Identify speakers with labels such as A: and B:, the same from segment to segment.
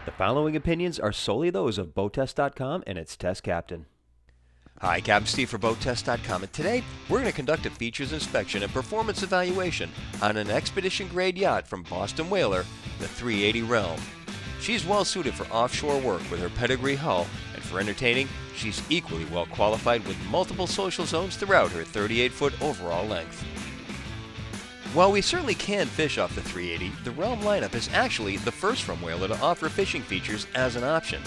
A: The following opinions are solely those of BoatTEST.com and its test captain.
B: Hi, Captain Steve for BoatTEST.com, and today we're going to conduct a features inspection and performance evaluation on an expedition-grade yacht from Boston Whaler, the 380 Realm. She's well suited for offshore work with her pedigree hull, and for entertaining, she's equally well qualified with multiple social zones throughout her 38-foot overall length. While we certainly can fish off the 380, the Realm lineup is actually the first from Whaler to offer fishing features as an option.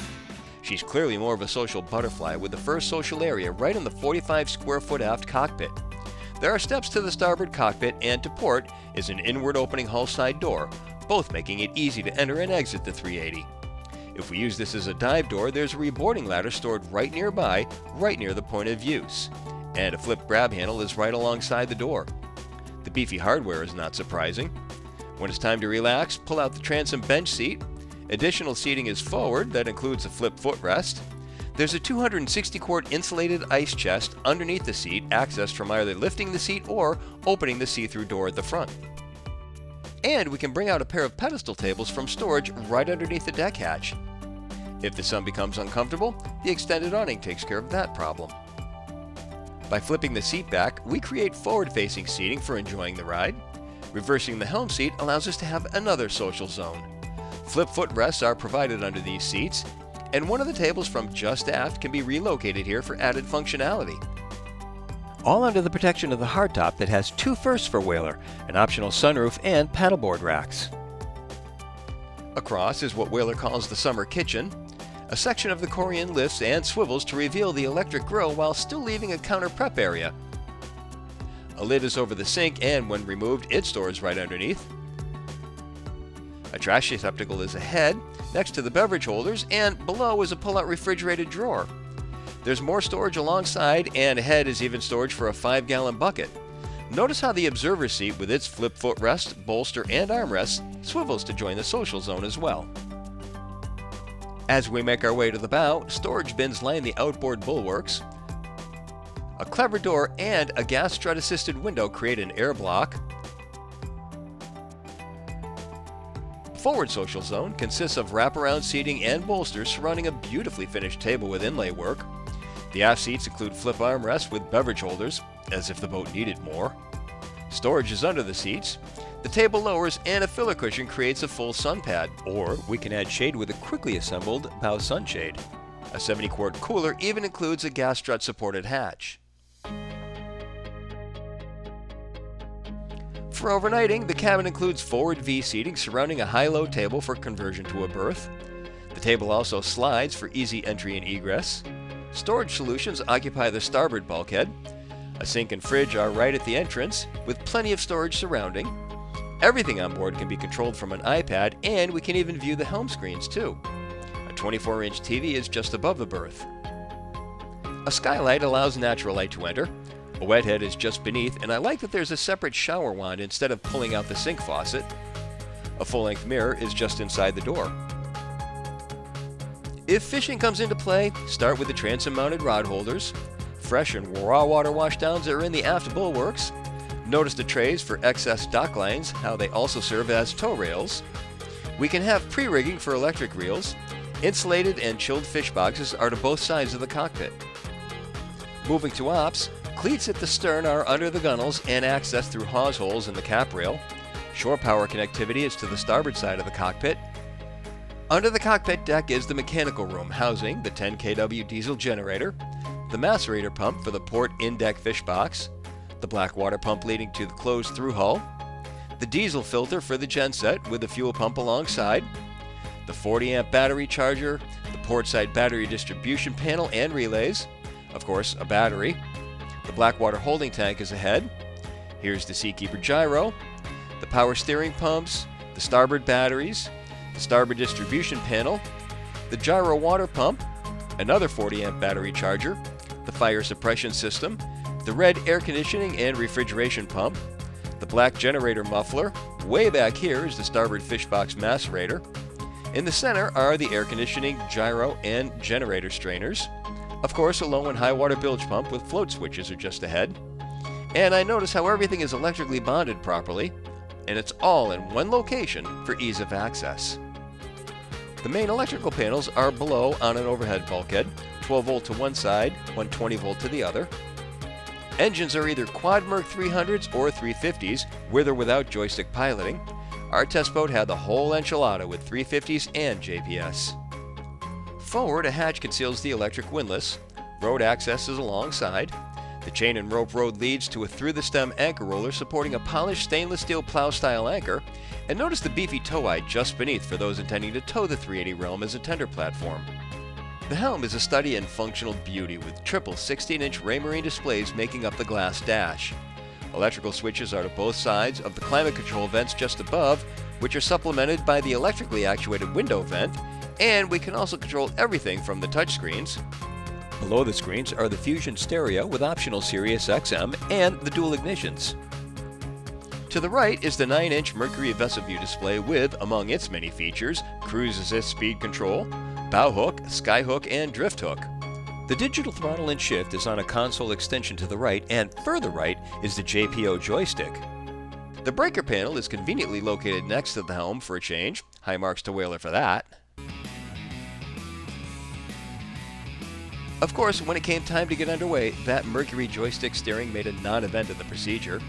B: She's clearly more of a social butterfly with the first social area right in the 45 square foot aft cockpit. There are steps to the starboard cockpit, and to port is an inward opening hull side door, both making it easy to enter and exit the 380. If we use this as a dive door, there's a reboarding ladder stored right nearby, right near the point of use, and a flip grab handle is right alongside the door. The beefy hardware is not surprising. When it's time to relax, pull out the transom bench seat. Additional seating is forward, that includes a flip footrest. There's a 260-quart insulated ice chest underneath the seat, accessed from either lifting the seat or opening the see-through door at the front. And we can bring out a pair of pedestal tables from storage right underneath the deck hatch. If the sun becomes uncomfortable, the extended awning takes care of that problem. By flipping the seat back, we create forward-facing seating for enjoying the ride. Reversing the helm seat allows us to have another social zone. Flip footrests are provided under these seats, and one of the tables from just aft can be relocated here for added functionality. All under the protection of the hardtop that has two firsts for Whaler, an optional sunroof and paddleboard racks. Across is what Whaler calls the summer kitchen. A section of the Corian lifts and swivels to reveal the electric grill while still leaving a counter prep area. A lid is over the sink, and when removed, it stores right underneath. A trash receptacle is ahead, next to the beverage holders, and below is a pull-out refrigerated drawer. There's more storage alongside, and ahead is even storage for a 5-gallon bucket. Notice how the observer seat with its flip footrest, bolster, and armrest swivels to join the social zone as well. As we make our way to the bow, storage bins line the outboard bulwarks. A clever door and a gas strut-assisted window create an air block. The forward social zone consists of wraparound seating and bolsters surrounding a beautifully finished table with inlay work. The aft seats include flip armrests with beverage holders, as if the boat needed more. Storage is under the seats. The table lowers, and a filler cushion creates a full sun pad, or we can add shade with a quickly assembled bow sunshade. A 70-quart cooler even includes a gas strut-supported hatch. For overnighting, the cabin includes forward V seating surrounding a high-low table for conversion to a berth. The table also slides for easy entry and egress. Storage solutions occupy the starboard bulkhead. A sink and fridge are right at the entrance, with plenty of storage surrounding. Everything on board can be controlled from an iPad, and we can even view the helm screens too. A 24-inch TV is just above the berth. A skylight allows natural light to enter. A wet head is just beneath, and I like that there's a separate shower wand instead of pulling out the sink faucet. A full-length mirror is just inside the door. If fishing comes into play, start with the transom-mounted rod holders. Fresh and raw water washdowns are in the aft bulwarks. Notice the trays for excess dock lines, how they also serve as tow rails. We can have pre-rigging for electric reels. Insulated and chilled fish boxes are to both sides of the cockpit. Moving to ops, cleats at the stern are under the gunnels and accessed through hawse holes in the cap rail. Shore power connectivity is to the starboard side of the cockpit. Under the cockpit deck is the mechanical room housing the 10 kW diesel generator, the macerator pump for the port in-deck fish box, the black water pump leading to the closed through hull, the diesel filter for the genset with the fuel pump alongside, the 40-amp battery charger, the portside battery distribution panel and relays, of course a battery, the black water holding tank is ahead, here's the Seakeeper gyro, the power steering pumps, the starboard batteries, the starboard distribution panel, the gyro water pump, another 40-amp battery charger, the fire suppression system, the red air conditioning and refrigeration pump, the black generator muffler. Way back here is the starboard fish box macerator. In the center are the air conditioning, gyro, and generator strainers. Of course, a low and high water bilge pump with float switches are just ahead. And I notice how everything is electrically bonded properly, and it's all in one location for ease of access. The main electrical panels are below on an overhead bulkhead, 12 volt to one side, 120 volt to the other. Engines are either quad Merc 300s or 350s, with or without joystick piloting. Our test boat had the whole enchilada with 350s and JPS. Forward, a hatch conceals the electric windlass. Road access is alongside. The chain and rope road leads to a through-the-stem anchor roller supporting a polished stainless steel plow-style anchor. And notice the beefy tow eye just beneath for those intending to tow the 380 Realm as a tender platform. The helm is a study in functional beauty with triple 16-inch Raymarine displays making up the glass dash. Electrical switches are to both sides of the climate control vents just above, which are supplemented by the electrically actuated window vent, and we can also control everything from the touchscreens.
A: Below the screens are the Fusion stereo with optional Sirius XM and the dual ignitions.
B: To the right is the 9-inch Mercury VessaView display with, among its many features, cruise assist speed control, bow hook, sky hook, and drift hook.
A: The digital throttle and shift is on a console extension to the right, and further right is the JPO joystick.
B: The breaker panel is conveniently located next to the helm for a change. High marks to Whaler for that. Of course, when it came time to get underway, that Mercury joystick steering made a non-event of the procedure.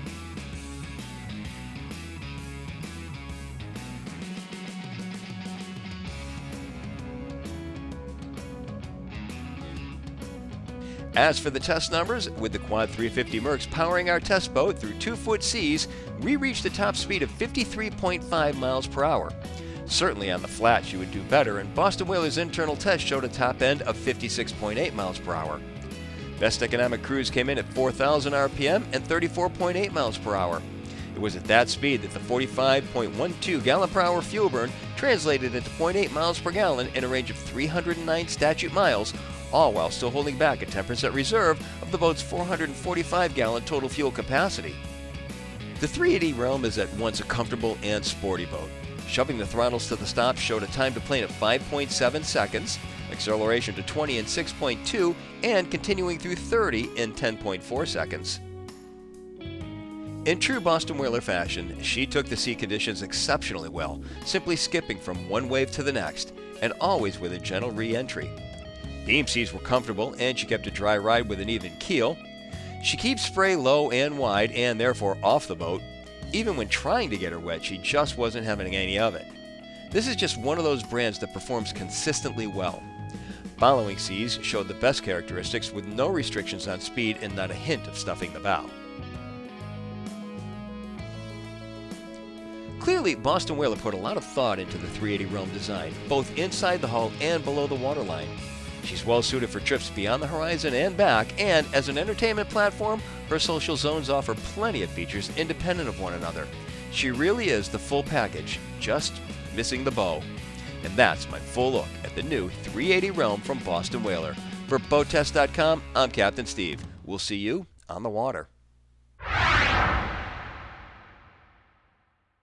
B: As for the test numbers, with the Quad 350 Mercs powering our test boat through 2-foot seas, we reached a top speed of 53.5 miles per hour. Certainly on the flats you would do better, and Boston Whaler's internal test showed a top end of 56.8 miles per hour. Best economic cruise came in at 4,000 RPM and 34.8 miles per hour. It was at that speed that the 45.12 gallon per hour fuel burn translated into 0.8 miles per gallon in a range of 309 statute miles, all while still holding back a 10% reserve of the boat's 445 gallon total fuel capacity. The 380 Realm is at once a comfortable and sporty boat. Shoving the throttles to the stop showed a time to plane of 5.7 seconds, acceleration to 20 in 6.2, and continuing through 30 in 10.4 seconds. In true Boston Whaler fashion, she took the sea conditions exceptionally well, simply skipping from one wave to the next, and always with a gentle re-entry. Beam seas were comfortable, and she kept a dry ride with an even keel. She keeps spray low and wide, and therefore off the boat. Even when trying to get her wet, she just wasn't having any of it. This is just one of those brands that performs consistently well. Following seas showed the best characteristics with no restrictions on speed and not a hint of stuffing the bow. Clearly, Boston Whaler put a lot of thought into the 380 Realm design, both inside the hull and below the waterline. She's well suited for trips beyond the horizon and back, and as an entertainment platform, her social zones offer plenty of features independent of one another. She really is the full package, just missing the bow. And that's my full look at the new 380 Realm from Boston Whaler. For BoatTEST.com, I'm Captain Steve. We'll see you on the water.